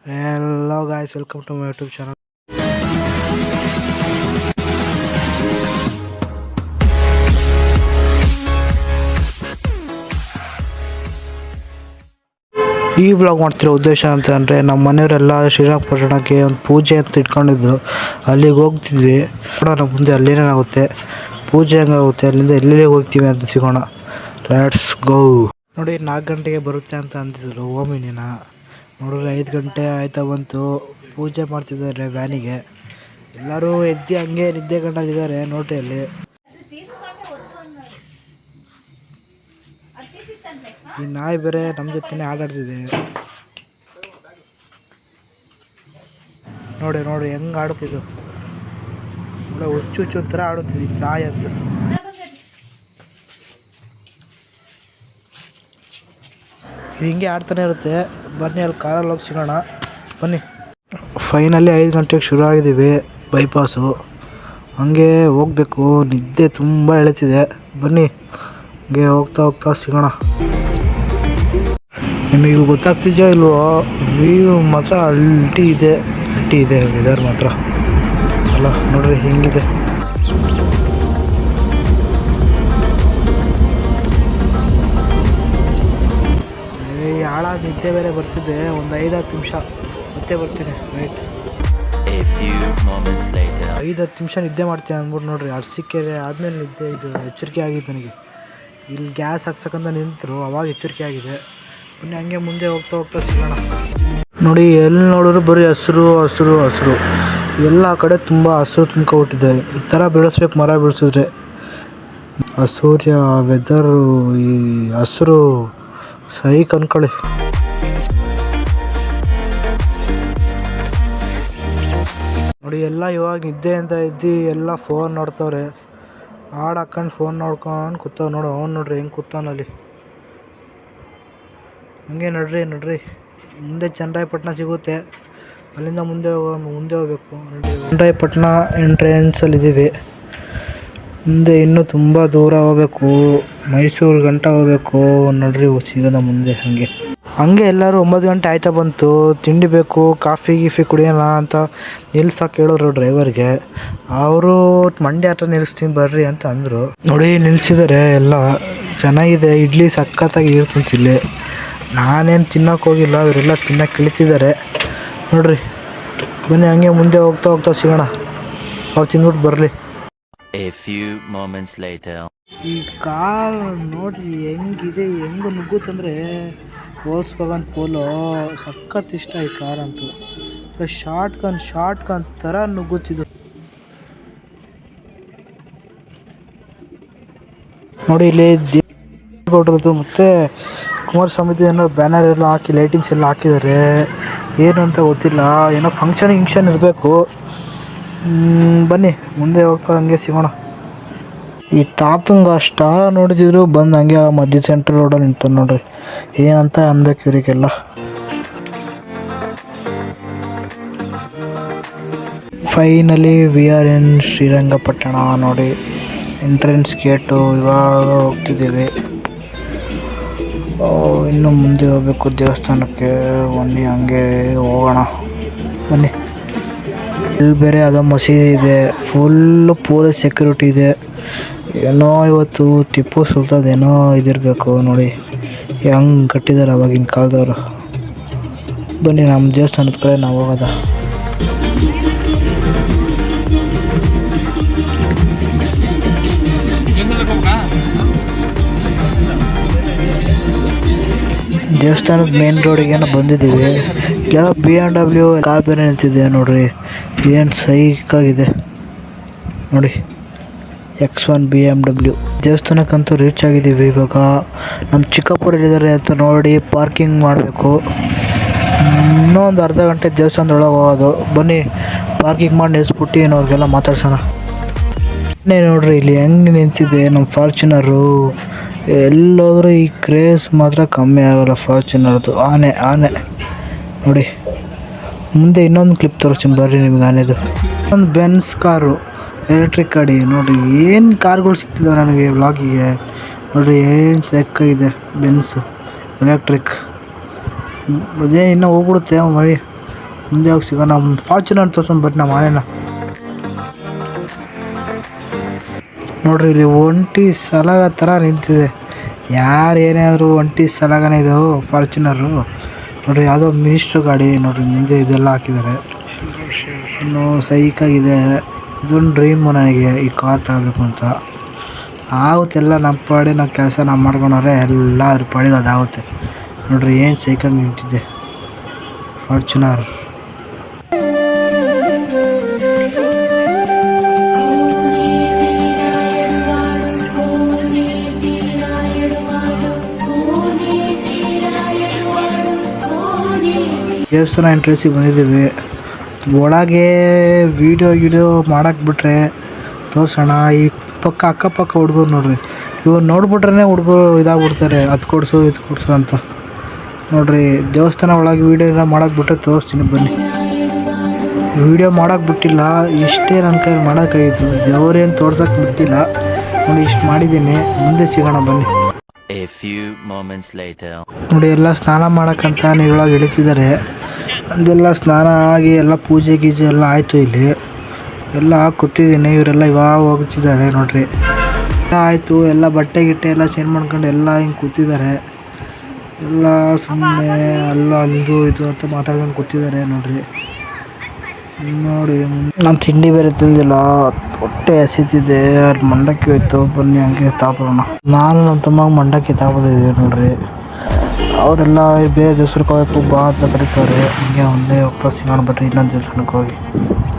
Hello guys, welcome to my YouTube channel. ಈ vlog ಮಾಡ್ತಿರೋ ಉದ್ದೇಶ ಅಂತ ಅಂದರೆ ನಮ್ಮ ಮನೆಯವರೆಲ್ಲ ಶ್ರೀರಂಗಪಟ್ಟಣಕ್ಕೆ ಒಂದು ಪೂಜೆ ಅಂತ ಇಟ್ಕೊಂಡಿದ್ರು. ಅಲ್ಲಿಗೆ ಹೋಗ್ತಿದ್ವಿ. ನೋಡೋಣ ಮುಂದೆ ಅಲ್ಲೇನಾಗುತ್ತೆ, ಪೂಜೆ ಹೆಂಗಾಗುತ್ತೆ, ಅಲ್ಲಿಂದ ಎಲ್ಲೆಲ್ಲಿ ಹೋಗ್ತೀವಿ ಅಂತ ಸಿಗೋಣ. Let's go. ನೋಡಿ 4 ಗಂಟೆಗೆ ಬರುತ್ತೆ ಅಂತ ಅಂತಿದ್ರು ಓಮಿನಿನ. ನೋಡಿದ್ರೆ 5 ಗಂಟೆ ಆಯ್ತಾ ಬಂತು. ಪೂಜೆ ಮಾಡ್ತಿದ್ದಾರೆ ವ್ಯಾನಿಗೆ. ಎಲ್ಲರೂ ಎದ್ದು ಹಂಗೆ ನಿದ್ದೆ ಗಂಟಲಿದ್ದಾರೆ ನೋಡ್ರಿ ಅಲ್ಲಿ. ಈ ನಾಯಿ ಬೇರೆ ನಮ್ಮ ಜೊತೆನೇ ಆಟಾಡ್ತಿದೆ. ನೋಡಿ ಹೆಂಗೆ ಆಡುತ್ತಿದ್ದು. ಒಳ್ಳೆ ಹುಚ್ಚು ಥರ ಆಡುತ್ತಿದ್ವಿ ನಾಯಿ ಅಂತ. ಇದು ಹಿಂಗೆ ಆಡ್ತಾನೆ ಇರುತ್ತೆ. ಬನ್ನಿ ಅಲ್ಲಿ ಕಾರಲ್ಲಿ ಹೋಗಿ ಸಿಗೋಣ ಬನ್ನಿ. ಫೈನಲಿ 5 ಗಂಟೆಗೆ ಶುರು ಆಗಿದ್ದೀವಿ ಬೈಪಾಸು. ಹಂಗೆ ಹೋಗ್ಬೇಕು. ನಿದ್ದೆ ತುಂಬ ಎಳೆತಿದೆ. ಬನ್ನಿ ಹಂಗೆ ಹೋಗ್ತಾ ಸಿಗೋಣ. ನಿಮಗೆ ಗೊತ್ತಾಗ್ತಿದೆಯೋ ಇಲ್ವೋ, ವ್ಯೂ ಮಾತ್ರ ಅಲ್ಟಿ ಇದೆ ವೆದರ್ ಮಾತ್ರ ಅಲ್ಲ. ನೋಡ್ರಿ ಹೆಂಗಿದೆ. ಹಾಳಾದ ನಿದ್ದೆ ಬೇರೆ ಬರ್ತಿದೆ. ಒಂದು 5-10 ನಿಮಿಷ ಮತ್ತೆ ಬರ್ತೀನಿ. ರೈಟ್ 5-10 ನಿಮಿಷ ನಿದ್ದೆ ಮಾಡ್ತೀನಿ ಅಂದ್ಬಿಟ್ಟು ನೋಡ್ರಿ ಅರ್ಸಿಕೆರೆ ಆದಮೇಲೆ ನಿದ್ದೆ ಇದು ಎಚ್ಚರಿಕೆ ಆಗಿದೆ ನನಗೆ. ಇಲ್ಲಿ ಗ್ಯಾಸ್ ಹಾಕ್ಸಕ್ಕಂತ ನಿಂತರು, ಅವಾಗ ಎಚ್ಚರಿಕೆ ಆಗಿದೆ. ಇನ್ನು ಹಂಗೆ ಮುಂದೆ ಹೋಗ್ತಾ ಸಿಗೋಣ. ನೋಡಿ ಎಲ್ಲಿ ನೋಡಿದ್ರು ಬರೀ ಹಸಿರು. ಎಲ್ಲ ಕಡೆ ತುಂಬ ಹಸಿರು ತುಂಬ್ಕೊಬಿಟ್ಟಿದೆ. ಈ ಥರ ಬೆಳೆಸ್ಬೇಕು, ಮರ ಬೆಳೆಸಿದ್ರೆ. ಆ ಸೂರ್ಯ, ವೆದರು, ಈ ಹಸಿರು ಸೈಕ್ ಅನ್ಕೊಳ್ಳಿ. ನೋಡಿ ಎಲ್ಲ ಇವಾಗ ನಿದ್ದೆ ಅಂತ ಇದ್ದು ಎಲ್ಲ ಫೋನ್ ನೋಡ್ತವ್ರೆ. ಹಾಡು ಹಾಕೊಂಡು ಫೋನ್ ನೋಡ್ಕೊಂಡು ಕೂತವ್. ನೋಡ್ರಿ ಹೆಂಗೆ ಕೂತವನಲ್ಲಿ. ಹಂಗೆ ನಡ್ರಿ ಮುಂದೆ ಚನ್ನರಾಯಪಟ್ಟಣ ಸಿಗುತ್ತೆ. ಅಲ್ಲಿಂದ ಮುಂದೆ ಹೋಗ್ಬೇಕು. ಚನ್ನರಾಯಪಟ್ಟಣ ಎಂಟ್ರೆನ್ಸಲ್ಲಿದ್ದೀವಿ. ಮುಂದೆ ಇನ್ನೂ ತುಂಬ ದೂರ ಹೋಗ್ಬೇಕು. ಮೈಸೂರು ಗಂಟ ಹೋಗ್ಬೇಕು. ನೋಡ್ರಿ ಸಿಗೋಣ ಮುಂದೆ. ಹಂಗೆ ಎಲ್ಲರೂ 9 ಗಂಟೆ ಆಯ್ತಾ ಬಂತು. ತಿಂಡಿ ಬೇಕು, ಕಾಫಿ ಕುಡಿಯೋಣ ಅಂತ ನಿಲ್ಸಕ್ಕೆ ಹೇಳಿದ್ರು ಡ್ರೈವರ್ಗೆ. ಅವರು ಮಂಡ್ಯ ಹತ್ರ ನಿಲ್ಲಿಸ್ತೀನಿ ಬರ್ರಿ ಅಂತ ಅಂದರು. ನೋಡಿ ನಿಲ್ಲಿಸಿದ್ದಾರೆ. ಎಲ್ಲ ಚೆನ್ನಾಗಿದೆ. ಇಡ್ಲಿ ಸಖತ್ತಾಗಿ ಇರ್ತಂತಿಲ್ಲಿ. ನಾನೇನು ತಿನ್ನೋಕೆ ಹೋಗಿಲ್ಲ, ಇವರೆಲ್ಲ ತಿನ್ನೋಕೆ ಇಳಿತಿದ್ದಾರೆ. ನೋಡ್ರಿ ಬನ್ನಿ ಹಂಗೆ ಮುಂದೆ ಹೋಗ್ತಾ ಸಿಗೋಣ. ಅವ್ರು ತಿಂದ್ಬಿಟ್ಟು ಬರಲಿ. ಈ ಕಾರ್ ನೋಡ್ರಿ ಹೆಂಗಿದೆ, ಹೆಂಗೆ ನುಗ್ಗುತ್ತಂದರೆ ವೋಲ್ಕ್ಸ್ವ್ಯಾಗನ್ ಪೋಲೋ. ಸಖತ್ ಇಷ್ಟ ಈ ಕಾರ್ ಅಂತೂ. ಶಾರ್ಟ್ ಗನ್ ಥರ ನುಗ್ಗುತ್ತಿದ್ದು. ನೋಡಿ ಇಲ್ಲಿ ಕೊಟ್ಟಿರೋದು ಮತ್ತು ಕುಮಾರಸ್ವಾಮಿದು ಏನೋ ಬ್ಯಾನರ್ ಎಲ್ಲ ಹಾಕಿ ಲೈಟಿಂಗ್ಸ್ ಎಲ್ಲ ಹಾಕಿದ್ದಾರೆ. ಏನು ಅಂತ ಗೊತ್ತಿಲ್ಲ. ಏನೋ ಫಂಕ್ಷನ್ ಇರಬೇಕು. ಬನ್ನಿ ಮುಂದೆ ಹೋಗ್ತಾ ಹಂಗೆ ಸಿಗೋಣ. ಈ ತಾತಂಗೆ ಸ್ಟಾರ್ ನೋಡಿದ್ರು ಬಂದು ಹಂಗೆ ಮಧ್ಯ ಸೆಂಟ್ರಲ್ ರೋಡಲ್ಲಿ ನಿಂತು. ನೋಡ್ರಿ ಏನಂತ ಅನ್ಬೇಕು ಇವರಿಗೆಲ್ಲ. ಫೈನಲಿ ವಿ ಆರ್ ಇನ್ ಶ್ರೀರಂಗಪಟ್ಟಣ. ನೋಡಿ ಎಂಟ್ರೆನ್ಸ್ ಗೇಟು. ಇವಾಗ ಹೋಗ್ತಿದ್ದೀವಿ. ಇನ್ನು ಮುಂದೆ ಹೋಗ್ಬೇಕು ದೇವಸ್ಥಾನಕ್ಕೆ. ಬನ್ನಿ ಹಂಗೆ ಹೋಗೋಣ ಬನ್ನಿ. ಇಲ್ಲಿ ಬೇರೆ ಅದೋ ಮಸೀದಿ ಇದೆ. ಫುಲ್ಲು ಪೊಲೀಸ್ ಸೆಕ್ಯೂರಿಟಿ ಇದೆ. ಏನೋ ಇವತ್ತು ಟಿಪ್ಪು ಸುಲ್ತಾನ್ ಏನೋ ಇದಿರಬೇಕು. ನೋಡಿ ಹೆಂಗೆ ಕಟ್ಟಿದ್ದಾರೆ ಅವಾಗಿನ ಕಾಲದವರು. ಬನ್ನಿ ನಮ್ಮ ದೇವಸ್ಥಾನದ ಕಡೆ ನಾವು ಹೋಗೋದ. ದೇವಸ್ಥಾನದ ಮೇನ್ ರೋಡಿಗೇನೋ ಬಂದಿದ್ದೀವಿ. ಯಾವ BMW ಕಾರ್ ಬೇರೆ ನಿಂತಿದೆ ನೋಡ್ರಿ. ಏನು ಸೈಕಾಗಿದೆ ನೋಡಿ. X1 BMW. ದೇವಸ್ಥಾನಕ್ಕಂತೂ ರೀಚ್ ಆಗಿದ್ದೀವಿ. ಇವಾಗ ನಮ್ಮ ಚಿಕ್ಕಪ್ಪರಲ್ಲಿದ್ದಾರೆ ಅಂತ ನೋಡಿ ಪಾರ್ಕಿಂಗ್ ಮಾಡಬೇಕು. ಇನ್ನೂ ಒಂದು ಅರ್ಧ ಗಂಟೆ ದೇವಸ್ಥಾನದೊಳಗೆ ಹೋಗೋದು. ಬನ್ನಿ ಪಾರ್ಕಿಂಗ್ ಮಾಡಿ ನಿಲ್ಲಿಸ್ಬಿಟ್ಟು ಅವ್ರಿಗೆಲ್ಲ ಮಾತಾಡ್ಸೋಣ. ನೋಡ್ರಿ ಇಲ್ಲಿ ಹೆಂಗೆ ನಿಂತಿದೆ ನಮ್ಮ ಫಾರ್ಚುನರು. ಎಲ್ಲೋದ್ರೂ ಈ ಕ್ರೇಜ್ ಮಾತ್ರ ಕಮ್ಮಿ ಆಗೋಲ್ಲ ಫಾರ್ಚುನರ್ದು. ಆನೆ ನೋಡಿ. ಮುಂದೆ ಇನ್ನೊಂದು ಕ್ಲಿಪ್ ತೋರಿಸ್ತೀನಿ ಬರ್ರಿ ನಿಮ್ಗೆ. ಆನೆದು ಒಂದು ಬೆನ್ಸ್ ಕಾರು, ಎಲೆಕ್ಟ್ರಿಕ್ ಗಾಡಿ. ನೋಡಿರಿ ಏನು ಕಾರ್ಗಳು ಸಿಗ್ತಿದ್ದಾವೆ ನನಗೆ ವ್ಲಾಗಿಗೆ. ನೋಡಿರಿ ಏನು ಚೆಕ್ಕಾಗಿದೆ ಬೆನ್ಸು ಎಲೆಕ್ಟ್ರಿಕ್. ಅದೇ ಇನ್ನೂ ಹೋಗ್ಬಿಡುತ್ತೆ ಮರಿ. ಮುಂದೆ ಹೋಗಿ ಸಿಗೋಣ. ಫಾರ್ಚುನರ್ ತೋರ್ಸೋಣ ಬಟ್ ನಮ್ಮ ಮನೇನ ನೋಡ್ರಿ, ಇಲ್ಲಿ ಒಂಟಿ ಸಲಾಗ ಥರ ನಿಂತಿದೆ. ಯಾರು ಏನಾದರೂ ಒಂಟಿ ಸಲಾಗನೇ ಇದು ಫಾರ್ಚುನರು. ನೋಡಿರಿ, ಯಾವುದೋ ಮಿನಿಸ್ಟ್ರ್ ಗಾಡಿ ನೋಡಿರಿ, ಮುಂದೆ ಇದೆಲ್ಲ ಹಾಕಿದ್ದಾರೆ. ಇನ್ನು ಸೈಕಾಗಿದೆ. ಇದೊಂದು ಡ್ರೀಮು ನನಗೆ, ಈ ಕಾರ್ ತಗೋಬೇಕು ಅಂತ. ಆಗುತ್ತೆಲ್ಲ ನಮ್ಮ ಪಾಡಿ ನಾವು ಕೆಲಸ ನಾವು ಮಾಡ್ಕೊಂಡ್ರೆ ಎಲ್ಲ ಅದ್ರ ಪಾಡಿಗೆ ಅದಾಗುತ್ತೆ. ನೋಡಿರಿ ಏನು ಸೈಕಾಗಿ ನಿಂತಿದೆ ಫಾರ್ಚುನರ್. ದೇವಸ್ಥಾನ ಎಂಟ್ರೆನ್ಸಿಗೆ ಬಂದಿದ್ದೀವಿ. ಒಳಗೆ ವೀಡಿಯೋ ಮಾಡೋಕ್ಕೆ ಬಿಟ್ರೆ ತೋರಿಸೋಣ. ಈ ಪಕ್ಕ ಅಕ್ಕಪಕ್ಕ ಹುಡುಗರು ನೋಡ್ರಿ, ಇವ್ರು ನೋಡ್ಬಿಟ್ರೆ ಹುಡುಗರು ಇದಾಗ್ಬಿಡ್ತಾರೆ, ಅದು ಕೊಡಿಸು ಇದು ಕೊಡಿಸು ಅಂತ. ನೋಡಿರಿ, ದೇವಸ್ಥಾನ ಒಳಗೆ ವೀಡಿಯೋ ಮಾಡೋಕ್ಕೆ ಬಿಟ್ಟರೆ ತೋರಿಸ್ತೀನಿ ಬನ್ನಿ. ವೀಡಿಯೋ ಮಾಡೋಕ್ಕೆ ಬಿಟ್ಟಿಲ್ಲ, ಇಷ್ಟೇ ನನ್ನ ಕೈ ಮಾಡೋಕ್ಕಾಗಿತ್ತು. ದೇವ್ರೇನು ತೋರ್ಸೋಕ್ಕೆ ಬಿಟ್ಟಿಲ್ಲ. ನೋಡಿ, ಇಷ್ಟು ಮಾಡಿದ್ದೀನಿ. ಮುಂದೆ ಸಿಗೋಣ ಬನ್ನಿ. ನೋಡಿ, ಎಲ್ಲ ಸ್ನಾನ ಮಾಡೋಕ್ಕಂತ ನೀರೊಳಗೆ ಇಳಿತಿದ್ದಾರೆ. ಅದೆಲ್ಲ ಸ್ನಾನ ಆಗಿ ಎಲ್ಲ ಪೂಜೆ ಗೀಜೆ ಎಲ್ಲ ಆಯಿತು. ಇಲ್ಲಿ ಎಲ್ಲ ಕೂತಿದ್ದೀನಿ. ಇವರೆಲ್ಲ ಇವಾಗ ಹೋಗ್ತಿದ್ದಾರೆ ನೋಡ್ರಿ. ಎಲ್ಲ ಆಯಿತು, ಎಲ್ಲ ಬಟ್ಟೆ ಗಿಟ್ಟೆ ಎಲ್ಲ ಚೇಂಜ್ ಮಾಡ್ಕೊಂಡು ಎಲ್ಲ ಹಿಂಗೆ ಕೂತಿದ್ದಾರೆ. ಎಲ್ಲ ಸುಮ್ಮನೆ ಅಲ್ಲ ಅಂದು ಇದು ಅಂತ ಮಾತಾಡ್ಕೊಂಡು ಕೂತಿದ್ದಾರೆ ನೋಡ್ರಿ. ನೋಡಿ, ನಾನು ತಿಂಡಿ ಬೇರೆ ತಿಂದಿಲ್ಲ, ಹೊಟ್ಟೆ ಹಸಿತಿದೆ. ಅಲ್ಲಿ ಮಂಡಕ್ಕಿ ಹೋಯ್ತು. ಬನ್ನಿ ಹಂಗೆ ತಾಪೋಣ. ನಾನು ನಮ್ಮ ತಮ್ಮ ಮಂಡಕ್ಕಿ ತಾಪೋದಿದ್ದೀವಿ ನೋಡ್ರಿ. ಅವರೆಲ್ಲ ಬೇರೆ ದೇವಸ್ಥಾನಕ್ಕೆ ಹೋಗಬೇಕು ಬಾ ಅಂತ ಕರೀತಾರೆ. ಹಿಂಗೆ ಒಂದೇ ವಾಪಸ್ ಸಿಗೋಣ ಬಟ್ರಿ ಇನ್ನೊಂದು ದೇವಸ್ಥಾನಕ್ಕೆ ಹೋಗಿ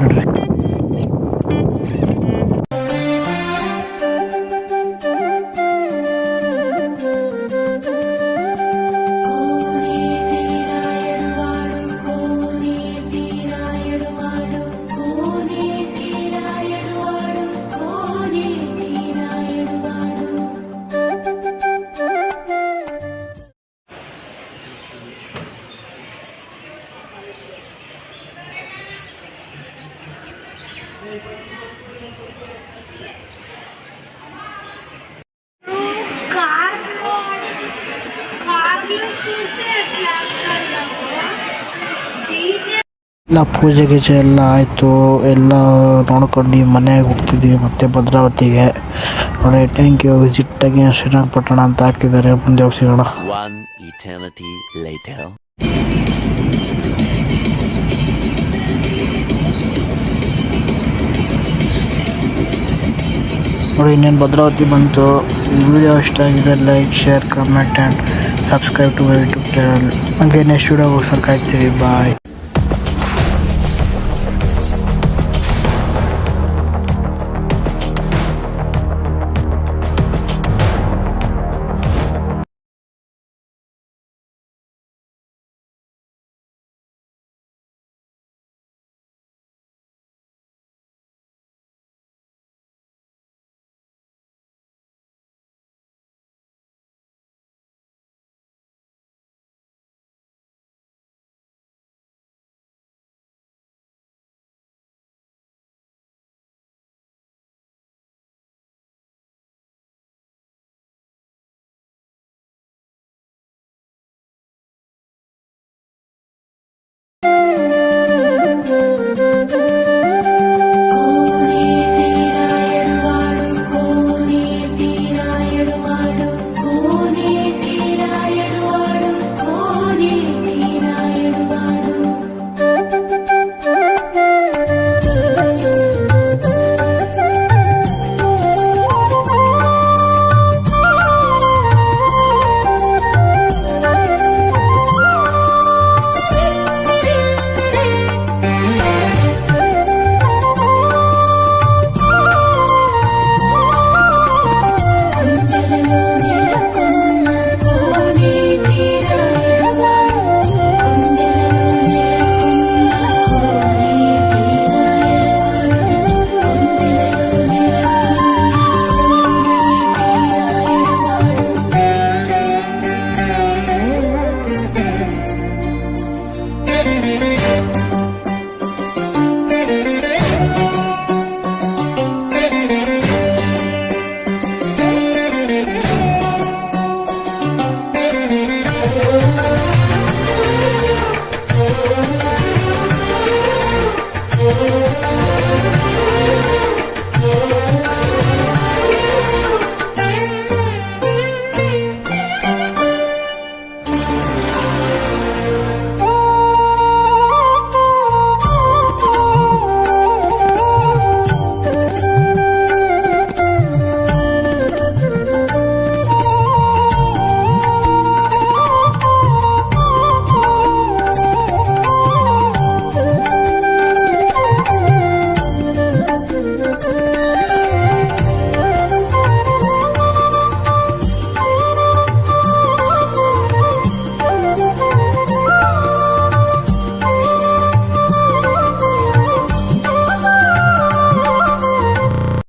ನೋಡ್ರಿ. ಎಲ್ಲ ಪೂಜೆ ಗೀಜೆ ಎಲ್ಲ ಆಯಿತು. ಎಲ್ಲ ನೋಡ್ಕೊಂಡು ಮನೆಗೆ ಹೋಗ್ತಿದ್ದೀವಿ ಮತ್ತೆ ಭದ್ರಾವತಿಗೆ. ನೋಡಿ, thank you visit again Srirangapatna ಅಂತ ಹಾಕಿದ್ದಾರೆ. ಮುಂದೆ ಹೋಗಿ ಸಿಗೋಣ. ನೋಡಿ, ಇನ್ನೇನು ಭದ್ರಾವತಿ ಬಂತು. ಈ ವಿಡಿಯೋ ಇಷ್ಟ ಆಗಿದೆ like share comment and subscribe to my YouTube channel. ಹಾಗೆ ನೆಕ್ಸ್ಟ್ ವಿಡಿಯೋಗೋಸ್ಕರ ಕಾಯ್ತೀವಿ. ಬಾಯ್.